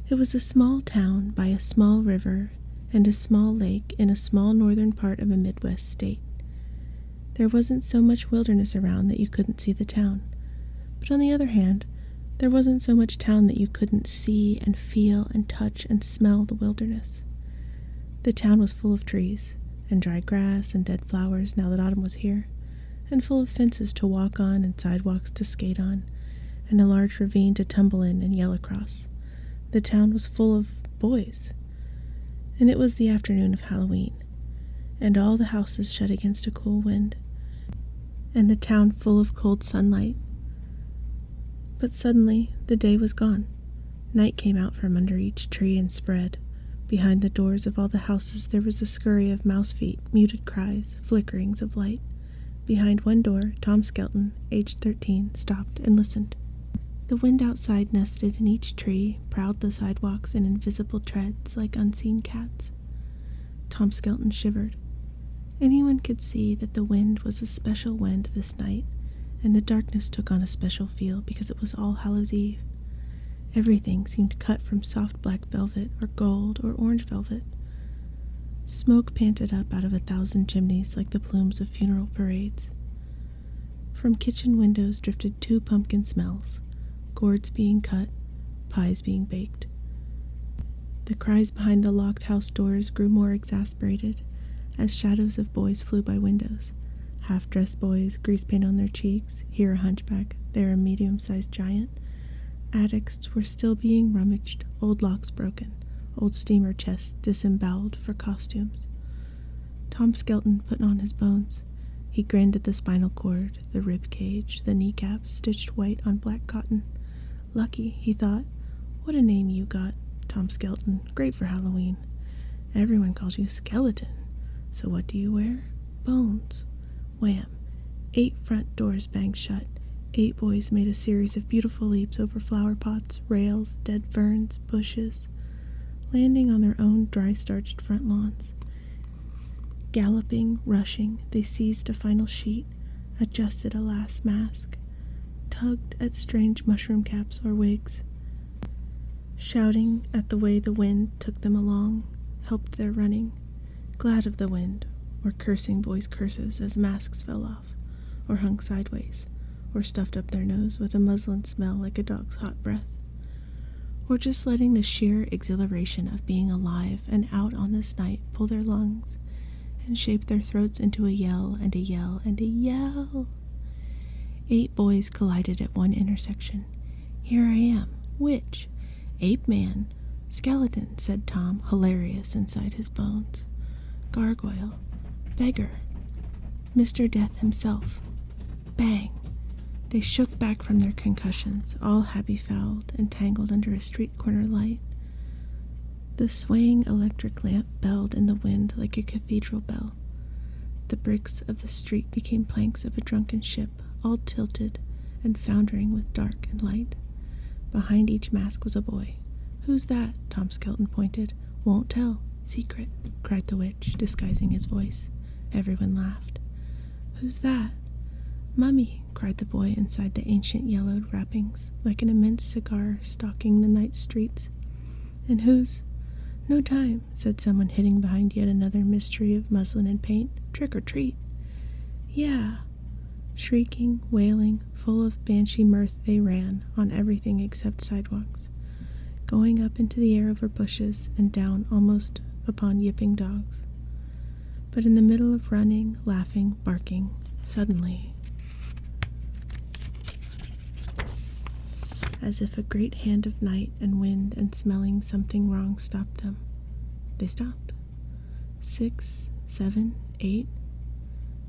It was a small town by a small river and a small lake in a small northern part of a Midwest state. There wasn't so much wilderness around that you couldn't see the town. But on the other hand, there wasn't so much town that you couldn't see and feel and touch and smell the wilderness. The town was full of trees and dry grass and dead flowers now that autumn was here, and full of fences to walk on and sidewalks to skate on, and a large ravine to tumble in and yell across. The town was full of boys. And it was the afternoon of Halloween, and all the houses shut against a cool wind, and the town full of cold sunlight. But suddenly the day was gone. Night came out from under each tree and spread. Behind the doors of all the houses there was a scurry of mouse feet, muted cries, flickerings of light. Behind one door, Tom Skelton, aged 13, stopped and listened. The wind outside nested in each tree, prowled the sidewalks in invisible treads like unseen cats. Tom Skelton shivered. Anyone could see that the wind was a special wind this night, and the darkness took on a special feel because it was All Hallows' Eve. Everything seemed cut from soft black velvet or gold or orange velvet. Smoke panted up out of 1,000 chimneys like the plumes of funeral parades. From kitchen windows drifted 2 pumpkin smells, gourds being cut, pies being baked. The cries behind the locked house doors grew more exasperated as shadows of boys flew by windows. Half-dressed boys, grease paint on their cheeks, here a hunchback, there a medium-sized giant. Attics were still being rummaged, old locks broken, old steamer chests disemboweled for costumes. Tom Skelton put on his bones. He grinned at the spinal cord, the rib cage, the kneecaps stitched white on black cotton. Lucky, he thought. What a name you got, Tom Skelton. Great for Halloween. Everyone calls you Skeleton. So what do you wear? Bones. Wham. 8 front doors banged shut. 8 boys made a series of beautiful leaps over flower pots, rails, dead ferns, bushes, landing on their own dry-starched front lawns. Galloping, rushing, they seized a final sheet, adjusted a last mask, tugged at strange mushroom caps or wigs. Shouting at the way the wind took them along, helped their running, glad of the wind, or cursing boys' curses as masks fell off, or hung sideways, or stuffed up their nose with a muslin smell like a dog's hot breath, or just letting the sheer exhilaration of being alive and out on this night pull their lungs and shape their throats into a yell and a yell and a yell. 8 boys collided at one intersection. Here I am. Witch. Ape man. Skeleton, said Tom, hilarious inside his bones. Gargoyle. Beggar. Mr. Death himself. Bang. They shook back from their concussions, all happy-fouled and tangled under a street corner light. The swaying electric lamp belled in the wind like a cathedral bell. The bricks of the street became planks of a drunken ship, all tilted and foundering with dark and light. Behind each mask was a boy. Who's that? Tom Skelton pointed. Won't tell. Secret, cried the witch, disguising his voice. Everyone laughed. Who's that? Mummy, cried the boy inside the ancient yellowed wrappings, like an immense cigar stalking the night streets. And who's... No time, said someone hiding behind yet another mystery of muslin and paint. Trick or treat. Yeah. Shrieking, wailing, full of banshee mirth they ran, on everything except sidewalks, going up into the air over bushes and down almost upon yipping dogs. But in the middle of running, laughing, barking, suddenly, as if a great hand of night and wind and smelling something wrong stopped them, they stopped. 6, 7, 8.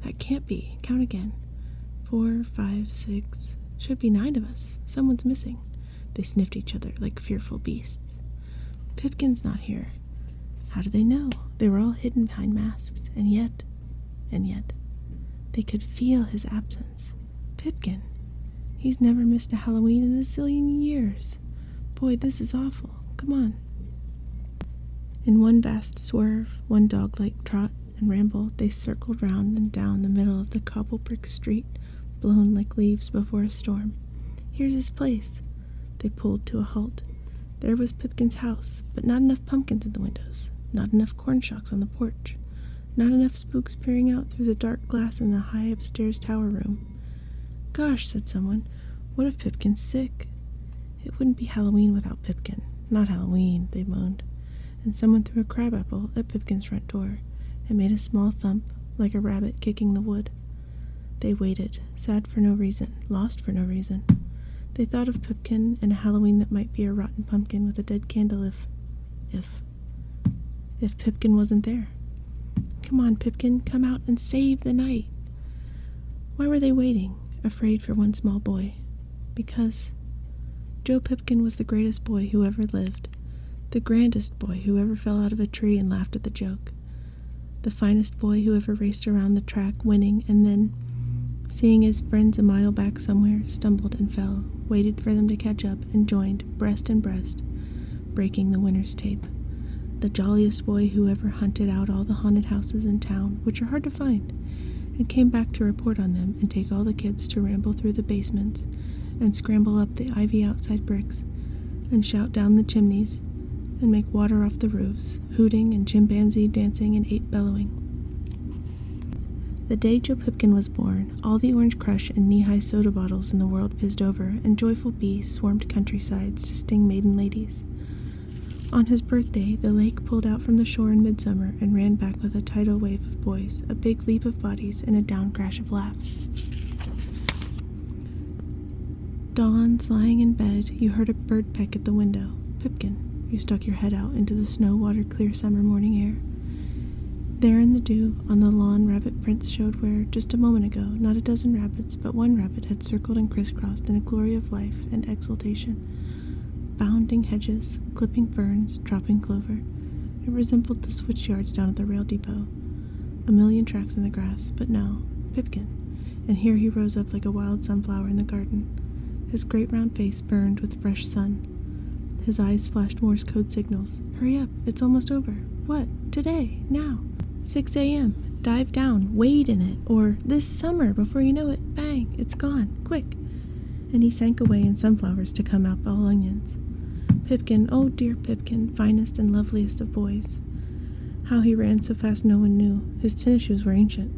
That can't be. Count again. 4, 5, 6. Should be 9 of us. Someone's missing. They sniffed each other like fearful beasts. Pipkin's not here. How do they know? They were all hidden behind masks, and yet, they could feel his absence. Pipkin. He's never missed a Halloween in a zillion years. Boy, this is awful. Come on. In one vast swerve, one dog-like trot and ramble, they circled round and down the middle of the cobble-brick street, blown like leaves before a storm. Here's his place. They pulled to a halt. There was Pipkin's house, but not enough pumpkins in the windows, not enough corn shocks on the porch, not enough spooks peering out through the dark glass in the high upstairs tower room. "Gosh," said someone, "what if Pipkin's sick?" "It wouldn't be Halloween without Pipkin. Not Halloween," they moaned, and someone threw a crabapple at Pipkin's front door and made a small thump like a rabbit kicking the wood. They waited, sad for no reason, lost for no reason. They thought of Pipkin and a Halloween that might be a rotten pumpkin with a dead candle if Pipkin wasn't there. "Come on, Pipkin, come out and save the night." Why were they waiting, afraid for one small boy? Because Joe Pipkin was the greatest boy who ever lived, the grandest boy who ever fell out of a tree and laughed at the joke, the finest boy who ever raced around the track winning and then, seeing his friends a mile back somewhere, stumbled and fell, waited for them to catch up, and joined, breast and breast, breaking the winner's tape. The jolliest boy who ever hunted out all the haunted houses in town, which are hard to find, and came back to report on them and take all the kids to ramble through the basements and scramble up the ivy outside bricks and shout down the chimneys and make water off the roofs, hooting and chimpanzee dancing and ape bellowing. The day Joe Pipkin was born, all the Orange Crush and knee-high soda bottles in the world fizzed over, and joyful bees swarmed countrysides to sting maiden ladies. On his birthday, the lake pulled out from the shore in midsummer and ran back with a tidal wave of boys, a big leap of bodies, and a down crash of laughs. Dawn's lying in bed, you heard a bird peck at the window. "Pipkin." You stuck your head out into the snow-watered clear summer morning air. There in the dew, on the lawn, rabbit prints showed where, just a moment ago, not a dozen rabbits, but one rabbit had circled and crisscrossed in a glory of life and exultation, bounding hedges, clipping ferns, dropping clover. It resembled the switchyards down at the rail depot. A million tracks in the grass, but no, Pipkin. And here he rose up like a wild sunflower in the garden. His great round face burned with fresh sun. His eyes flashed Morse code signals. "Hurry up, it's almost over." "What? Today? Now? 6 a.m. Dive down, wade in it, or this summer, before you know it, bang, it's gone, quick." And he sank away in sunflowers to come out all onions. Pipkin, oh dear Pipkin, finest and loveliest of boys. How he ran so fast no one knew. His tennis shoes were ancient.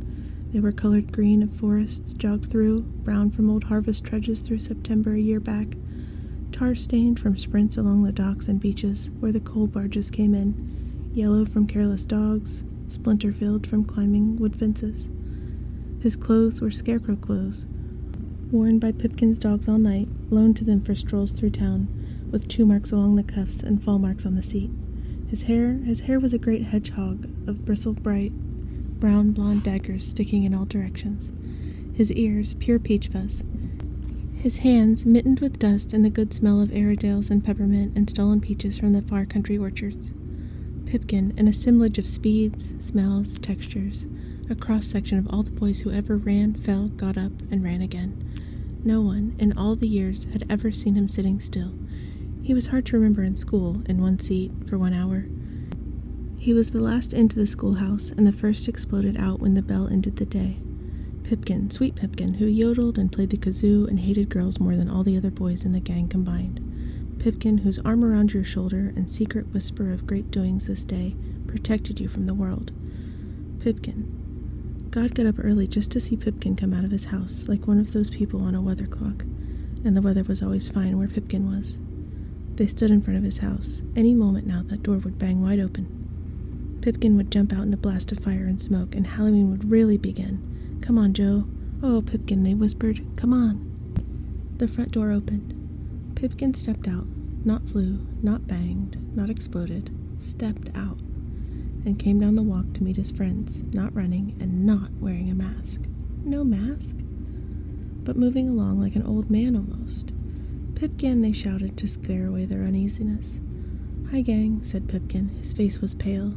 They were colored green of forests jogged through, brown from old harvest trudges through September a year back, tar-stained from sprints along the docks and beaches where the coal barges came in, yellow from careless dogs, splinter-filled from climbing wood fences. His clothes were scarecrow clothes, worn by Pipkin's dogs all night, loaned to them for strolls through town, with chew marks along the cuffs and fall marks on the seat. His hair was a great hedgehog of bristle-bright, brown blonde daggers sticking in all directions. His ears, pure peach fuzz. His hands, mittened with dust and the good smell of Airedales and peppermint and stolen peaches from the far country orchards. Pipkin, an assemblage of speeds, smells, textures, a cross-section of all the boys who ever ran, fell, got up, and ran again. No one, in all the years, had ever seen him sitting still. He was hard to remember in school, in one seat, for 1 hour. He was the last into the schoolhouse, and the first exploded out when the bell ended the day. Pipkin, sweet Pipkin, who yodeled and played the kazoo and hated girls more than all the other boys in the gang combined. Pipkin, whose arm around your shoulder and secret whisper of great doings this day protected you from the world. Pipkin. God got up early just to see Pipkin come out of his house, like one of those people on a weather clock, and the weather was always fine where Pipkin was. They stood in front of his house. Any moment now that door would bang wide open. Pipkin would jump out in a blast of fire and smoke, and Halloween would really begin. "Come on, Joe." "Oh, Pipkin," they whispered. "Come on." The front door opened. Pipkin stepped out, not flew, not banged, not exploded, stepped out, and came down the walk to meet his friends, not running and not wearing a mask. No mask, but moving along like an old man almost. "Pipkin," they shouted to scare away their uneasiness. "Hi, gang," said Pipkin. His face was pale.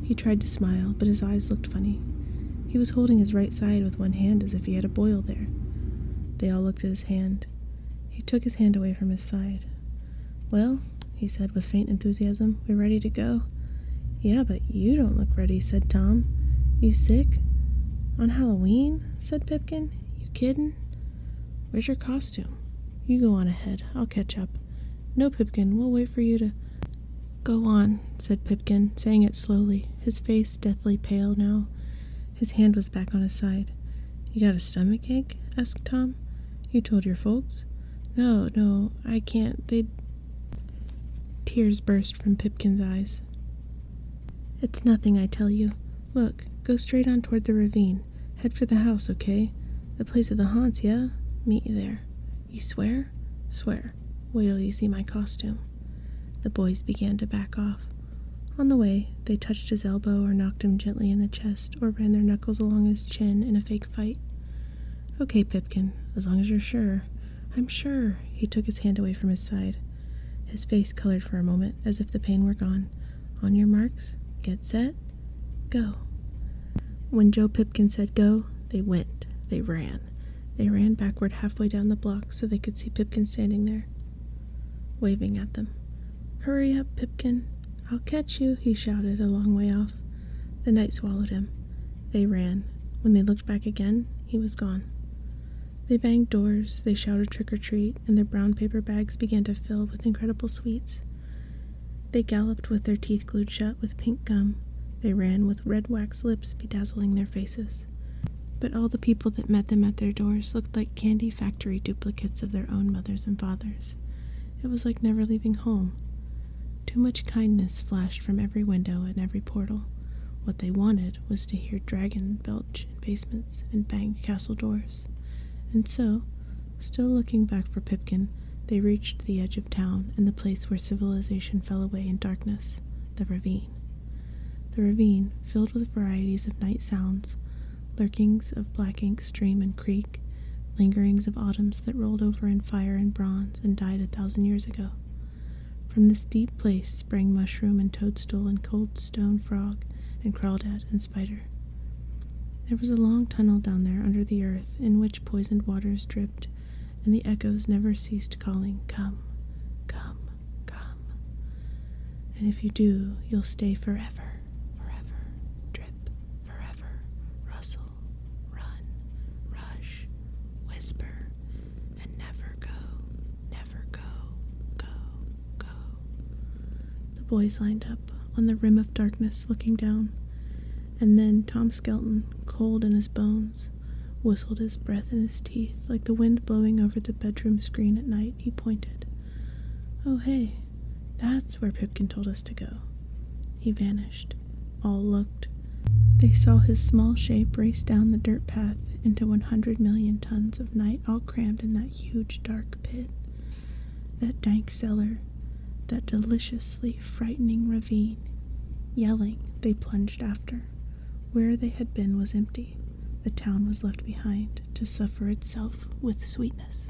He tried to smile, but his eyes looked funny. He was holding his right side with one hand as if he had a boil there. They all looked at his hand. He took his hand away from his side. "Well," he said with faint enthusiasm, "we're ready to go." "Yeah, but you don't look ready," said Tom. "You sick?" "On Halloween?" said Pipkin. "You kiddin'? Where's your costume? You go on ahead. I'll catch up. No, Pipkin, we'll wait for you to... Go on, said Pipkin, saying it slowly, his face deathly pale now. His hand was back on his side. You got a stomach ache? Asked Tom. You told your folks? No, I can't. Tears burst from Pipkin's eyes. It's nothing, I tell you. Look, go straight on toward the ravine. Head for the house, okay? The place of the haunts, yeah? Meet you there. You swear? Swear. Wait till you see my costume. The boys began to back off. On the way, they touched his elbow or knocked him gently in the chest or ran their knuckles along his chin in a fake fight. Okay, Pipkin, as long as you're sure. I'm sure. He took his hand away from his side. His face colored for a moment, as if the pain were gone. On your marks, get set, go. When Joe Pipkin said go, they went. They ran. They ran backward halfway down the block so they could see Pipkin standing there, waving at them. Hurry up, Pipkin. I'll catch you, he shouted a long way off. The night swallowed him. They ran. When they looked back again, he was gone. They banged doors, they shouted trick-or-treat, and their brown paper bags began to fill with incredible sweets. They galloped with their teeth glued shut with pink gum. They ran with red wax lips bedazzling their faces. But all the people that met them at their doors looked like candy factory duplicates of their own mothers and fathers. It was like never leaving home. Too much kindness flashed from every window and every portal. What they wanted was to hear dragon belch in basements and bang castle doors. And so, still looking back for Pipkin, they reached the edge of town and the place where civilization fell away in darkness, the ravine. The ravine, filled with varieties of night sounds, lurkings of black ink stream and creek, lingerings of autumns that rolled over in fire and bronze and died 1,000 years ago. From this deep place sprang mushroom and toadstool and cold stone frog and crawdad and spider. There was a long tunnel down there under the earth in which poisoned waters dripped, and the echoes never ceased calling, come, come, come. And if you do, you'll stay forever, forever, drip, forever, rustle, run, rush, whisper, and never go, go. The boys lined up on the rim of darkness looking down, and then Tom Skelton, cold in his bones, whistled his breath in his teeth like the wind blowing over the bedroom screen at night. He pointed. Oh, hey, that's where Pipkin told us to go. He vanished. All looked. They saw his small shape race down the dirt path into 100 million tons of night, all crammed in that huge dark pit, that dank cellar, that deliciously frightening ravine. Yelling, they plunged after. Where they had been was empty. The town was left behind to suffer itself with sweetness.